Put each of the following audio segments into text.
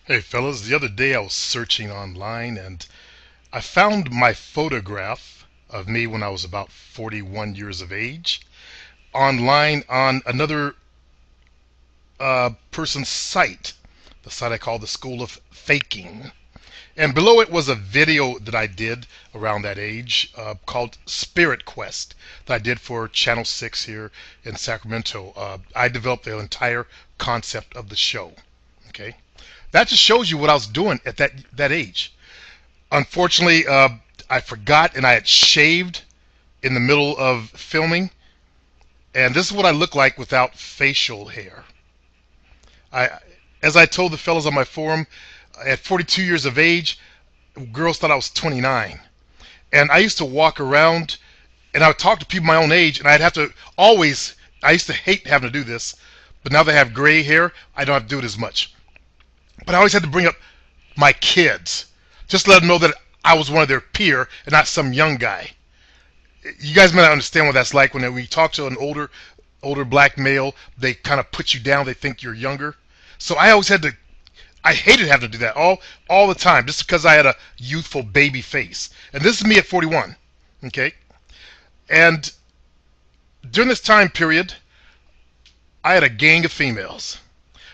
Hey fellas, the other day I was searching online and I found my photograph of me when I was about 41 years of age online on another person's site, the site I call the School of Faking. And below it was a video that I did around that age called Spirit Quest that I did for Channel 6 here in Sacramento. I developed the entire concept of the show. Okay, that just shows you what I was doing at that age. Unfortunately, I forgot and I had shaved in the middle of filming, and this is what I look like without facial hair. I, as I told the fellas on my forum, at 42 years of age, girls thought I was 29, and I used to walk around and I would talk to people my own age, and I'd have to always. I used to hate having to do this, but now that I have gray hair, I don't have to do it as much. But I always had to bring up my kids, just to let them know that I was one of their peer and not some young guy. You guys may not understand what that's like when we talk to an older black male. They kind of put you down. They think you're younger. So I always had to. I hated having to do that all the time, just because I had a youthful baby face. And this is me at 41. Okay, and during this time period, I had a gang of females.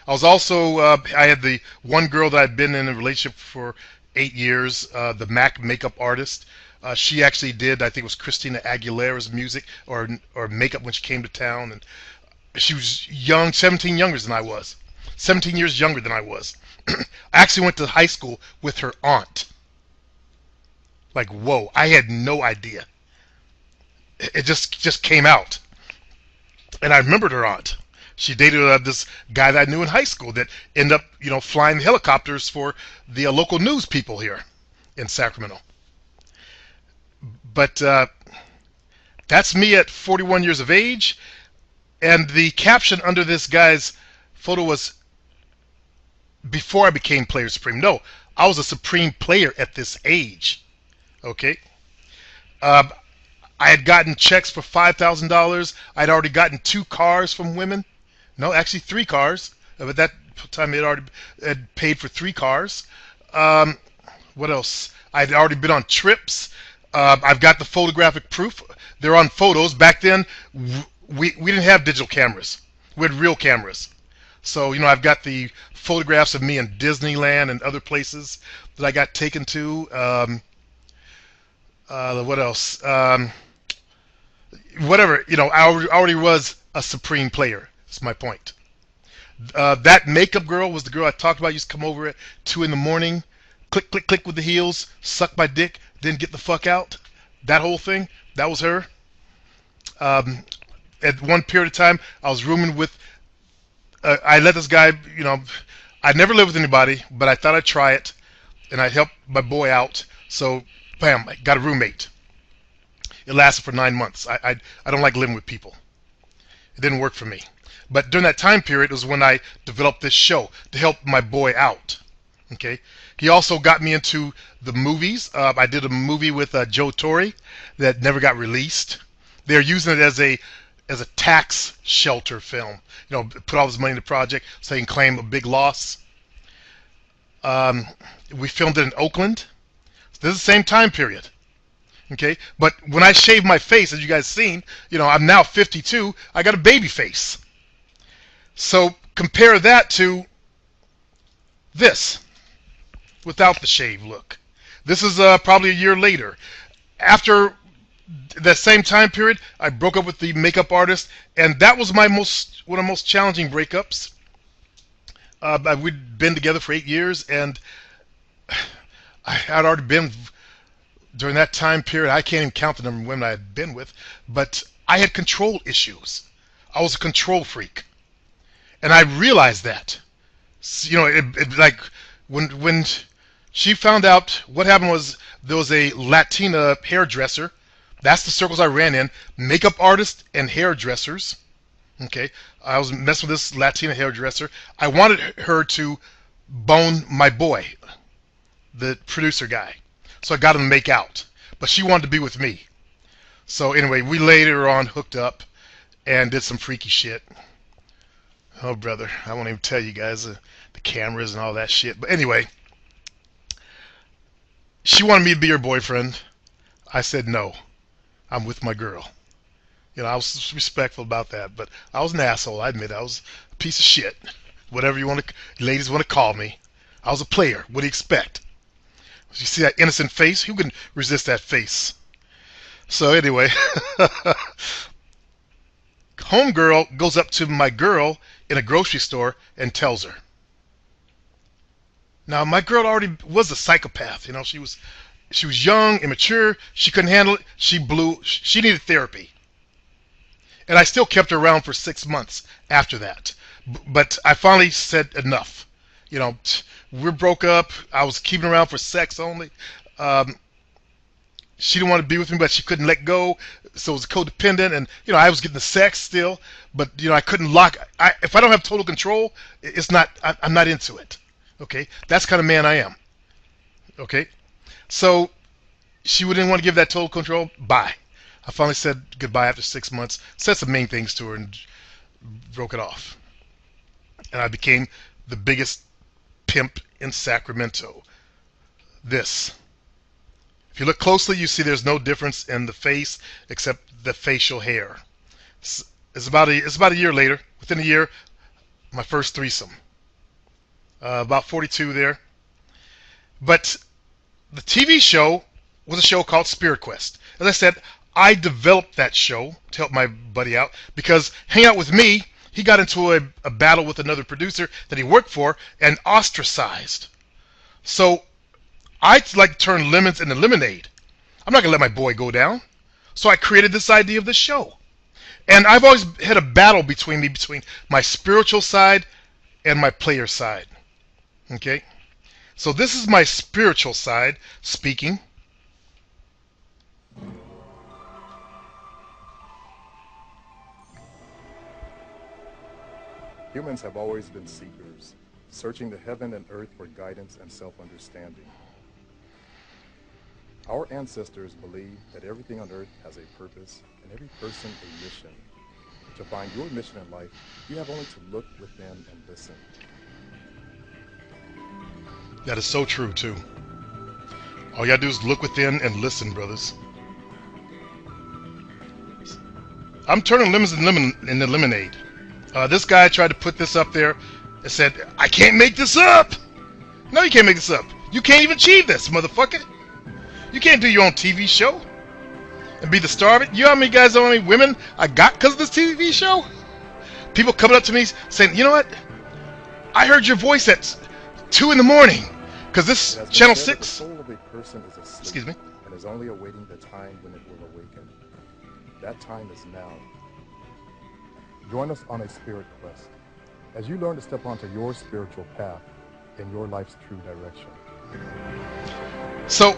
I was also I had the one girl that I'd been in a relationship for 8 years, the Mac makeup artist. She actually did, I think it was Christina Aguilera's music or makeup when she came to town, and she was young, 17 younger than I was, 17 years younger than I was. I actually went to high school with her aunt. Like, whoa, I had no idea. It just came out, and I remembered her aunt. She dated this guy that I knew in high school that ended up, flying helicopters for the local news people here in Sacramento. But that's me at 41 years of age, and the caption under this guy's photo was before I became Player Supreme. No, I was a Supreme player at this age. Okay. Uh, I had gotten checks for $5,000. I'd already gotten 2 cars from women. No, actually 3 cars. At that time, they had paid for 3 cars. Um, what else? I'd already been on trips. I've got the photographic proof. They're on photos. Back then, we didn't have digital cameras. We had real cameras. So, I've got the photographs of me in Disneyland and other places that I got taken to. What else? Whatever, I already was a Supreme player. That's my point. That makeup girl was the girl I talked about. Used to come over at 2 in the morning, click, click, click with the heels, suck my dick, then get the fuck out. That whole thing, that was her. Um, at one period of time, I was rooming with. I let this guy. I never lived with anybody, but I thought I'd try it, and I helped my boy out. So, bam, I got a roommate. It lasted for 9 months. I don't like living with people. It didn't work for me. But during that time period was when I developed this show to help my boy out. Okay. He also got me into the movies. I did a movie with Joe Torre that never got released. They're using it as a tax shelter film. Put all this money in the project so they can claim a big loss. We filmed it in Oakland. This is the same time period. Okay, but when I shave my face, as you guys seen, I'm now 52. I got a baby face. So compare that to this without the shave look. This is probably a year later. After that same time period, I broke up with the makeup artist, and that was one of the most challenging breakups. We'd been together for 8 years, and I had already been. During that time period, I can't even count the number of women I had been with, but I had control issues. I was a control freak, and I realized that. Like when she found out, what happened was there was a Latina hairdresser. That's the circles I ran in: makeup artists and hairdressers. Okay, I was messing with this Latina hairdresser. I wanted her to bone my boy, the producer guy. So I got him to make out. But she wanted to be with me. So anyway, we later on hooked up and did some freaky shit. Oh, brother, I won't even tell you guys. The cameras and all that shit. But anyway, she wanted me to be her boyfriend. I said no. I'm with my girl. I was respectful about that, but I was an asshole. I admit I was a piece of shit. Whatever ladies want to call me. I was a player. What do you expect? You see that innocent face? Who can resist that face? So anyway, homegirl goes up to my girl in a grocery store and tells her. Now my girl already was a psychopath. She was young, immature. She couldn't handle it. She blew. She needed therapy. And I still kept her around for 6 months after that. But I finally said enough. We're broke up. I was keeping her around for sex only. She didn't want to be with me, but she couldn't let go. So it was codependent. And, I was getting the sex still. But, I couldn't lock. If I don't have total control, I'm not into it. Okay? That's the kind of man I am. Okay? So she didn't want to give that total control. Bye. I finally said goodbye after 6 months, said some mean things to her, and broke it off. And I became the biggest pimp in Sacramento. If you look closely, you see there's no difference in the face except the facial hair. It's about a year later. Within a year, my first threesome. About 42 there. But the TV show was a show called Spirit Quest. As I said, I developed that show to help my buddy out because hang out with me, he got into a battle with another producer that he worked for and ostracized. So I like to turn lemons into lemonade. I'm not going to let my boy go down. So I created this idea of the show. And I've always had a battle between my spiritual side and my player side. Okay? So this is my spiritual side speaking. Humans have always been seekers, searching the heaven and earth for guidance and self-understanding. Our ancestors believed that everything on earth has a purpose and every person a mission. To find your mission in life, you have only to look within and listen. That is so true, too. All you gotta do is look within and listen, brothers. I'm turning lemons into lemonade. This guy tried to put this up there and said, I can't make this up. No, you can't make this up. You can't even achieve this, motherfucker. You can't do your own TV show and be the star of it. You know how many guys, how many women I got because of this TV show? People coming up to me saying, you know what? I heard your voice at 2 in the morning because this Channel 6. The soul of a person is asleep, Excuse me? And is only awaiting the time when it will awaken. That time is now. Join us on a spirit quest as you learn to step onto your spiritual path in your life's true direction. So,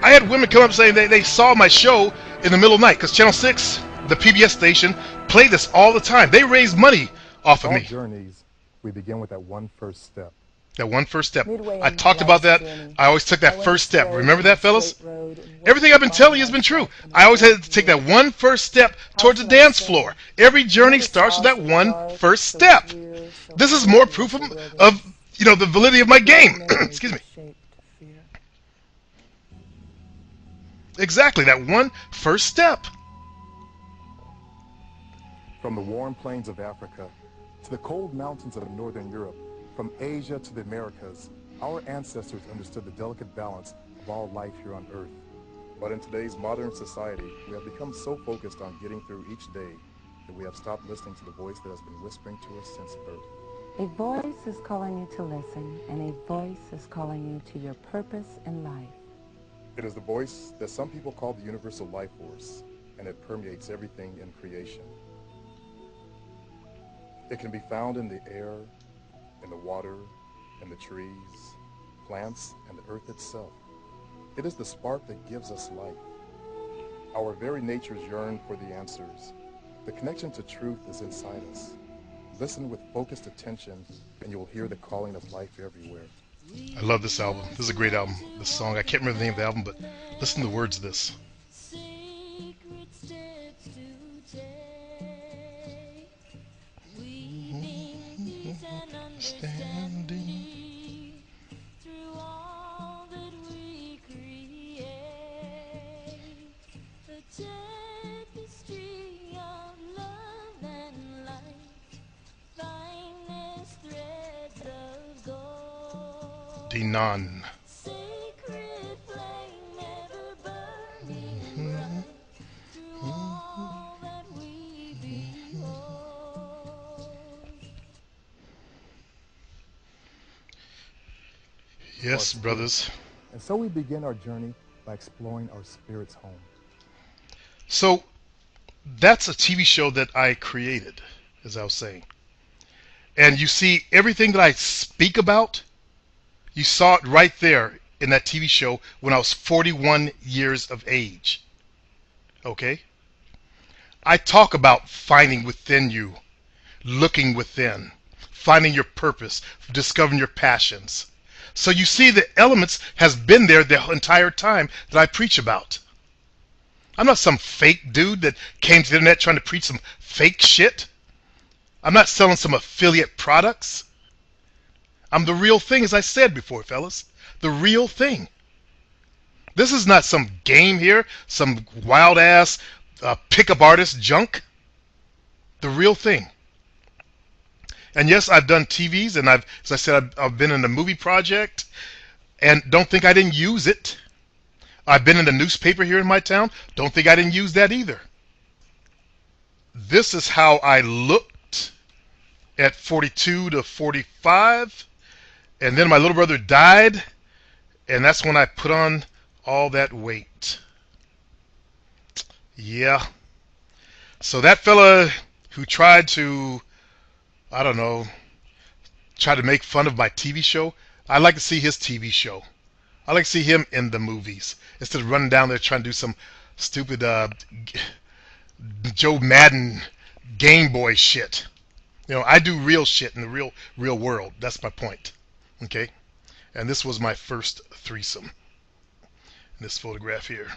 I had women come up saying they saw my show in the middle of the night because Channel 6, the PBS station, played this all the time. They raised money off of me. All journeys, we begin with that one first step. That one first step. Midway I in talked about that. journey, I always took that I first went step. Remember that, fellas? straight road and Everything I've been telling you has been true. I always had to take that one first step towards the dance floor. Every journey starts with that one first step. This is more proof of the validity of my game. Excuse me. Exactly, that one first step. From the warm plains of Africa to the cold mountains of Northern Europe, from Asia to the Americas, our ancestors understood the delicate balance of all life here on Earth. But in today's modern society, we have become so focused on getting through each day that we have stopped listening to the voice that has been whispering to us since birth. A voice is calling you to listen, and a voice is calling you to your purpose in life. It is the voice that some people call the universal life force, and it permeates everything in creation. It can be found in the air, in the water, in the trees, plants, and the earth itself. It is the spark that gives us life. Our very natures yearn for the answers. The connection to truth is inside us. Listen with focused attention, and you will hear the calling of life everywhere. I love this album. This is a great album. This song, I can't remember the name of the album, but listen to the words of this. Secret steps to take. We need peace and understanding. Dinan. Sacred flame never burning bright through all that we behold. Yes, brothers. And so we begin our journey by exploring our spirit's home. So that's a TV show that I created, as I was saying. And you see, everything that I speak about, you saw it right there in that TV show when I was 41 years of age. Okay? I talk about finding within you, looking within, finding your purpose, discovering your passions. So you see, the elements has been there the entire time that I preach about. I'm not some fake dude that came to the internet trying to preach some fake shit. I'm not selling some affiliate products. I'm the real thing, as I said before, fellas. The real thing. This is not some game here, some wild ass pickup artist junk. The real thing. And yes, I've done TVs, and as I said, I've been in a movie project, and don't think I didn't use it. I've been in the newspaper here in my town. Don't think I didn't use that either. This is how I looked at 42 to 45. And then my little brother died. And that's when I put on all that weight. Yeah. So that fella who tried to, I don't know, try to make fun of my TV show, I'd like to see his TV show. I like to see him in the movies instead of running down there trying to do some stupid Joe Madden Game Boy shit. You know, I do real shit in the real world. That's my point. Okay? And this was my first threesome. In this photograph here.